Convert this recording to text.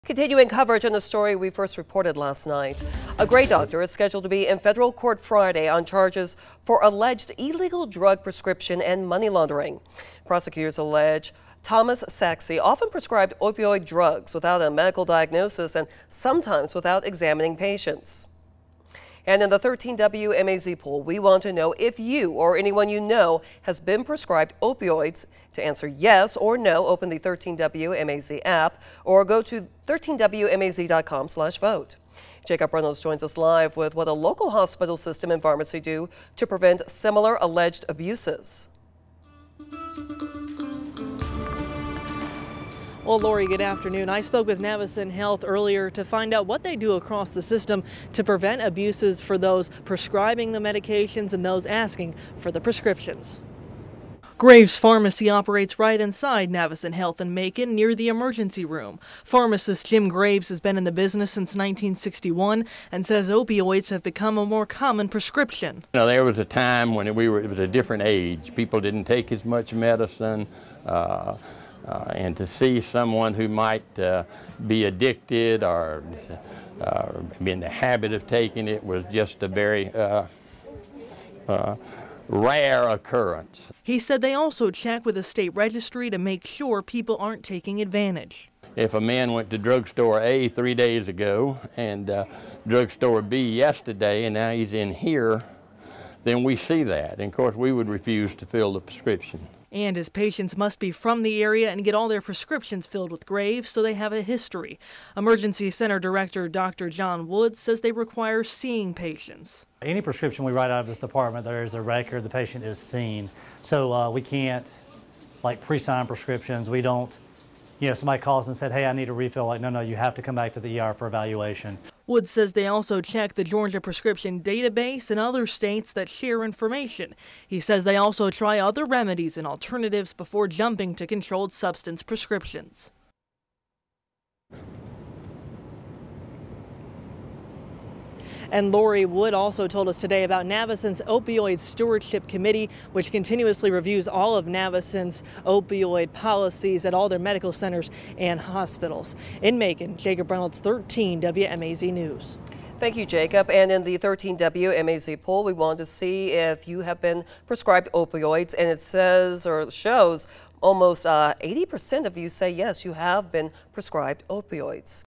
Continuing coverage on the story we first reported last night. A Gray doctor is scheduled to be in federal court Friday on charges for alleged illegal drug prescription and money laundering. Prosecutors allege Thomas Saxey often prescribed opioid drugs without a medical diagnosis and sometimes without examining patients. And in the 13 WMAZ poll, we want to know if you or anyone you know has been prescribed opioids. To answer yes or no, open the 13 WMAZ app or go to 13WMAZ.com/vote. Jacob Reynolds joins us live with what a local hospital system and pharmacy do to prevent similar alleged abuses. Well, Lori, good afternoon. I spoke with Navicin Health earlier to find out what they do across the system to prevent abuses for those prescribing the medications and those asking for the prescriptions. Graves Pharmacy operates right inside Navicin Health in Macon near the emergency room. Pharmacist Jim Graves has been in the business since 1961 and says opioids have become a more common prescription. You know, there was a time when it was a different age. People didn't take as much medicine. And to see someone who might be addicted or be in the habit of taking it was just a very rare occurrence. He said they also check with the state registry to make sure people aren't taking advantage. If a man went to drugstore A 3 days ago and drugstore B yesterday and now he's in here, then we see that. And of course we would refuse to fill the prescription. And his patients must be from the area and get all their prescriptions filled with Graves so they have a history. Emergency Center Director Dr. John Woods says they require seeing patients. Any prescription we write out of this department, there is a record, the patient is seen. So we can't pre-sign prescriptions. We don't, somebody calls and said, hey, I need a refill. No, you have to come back to the ER for evaluation. Woods says they also check the Georgia prescription database and other states that share information. He says they also try other remedies and alternatives before jumping to controlled substance prescriptions. And Lori Wood also told us today about Navicin's Opioid Stewardship Committee, which continuously reviews all of Navicin's opioid policies at all their medical centers and hospitals. In Macon, Jacob Reynolds, 13 WMAZ News. Thank you, Jacob. And in the 13 WMAZ poll, we wanted to see if you have been prescribed opioids, and it says or shows almost 80% of you say yes, you have been prescribed opioids.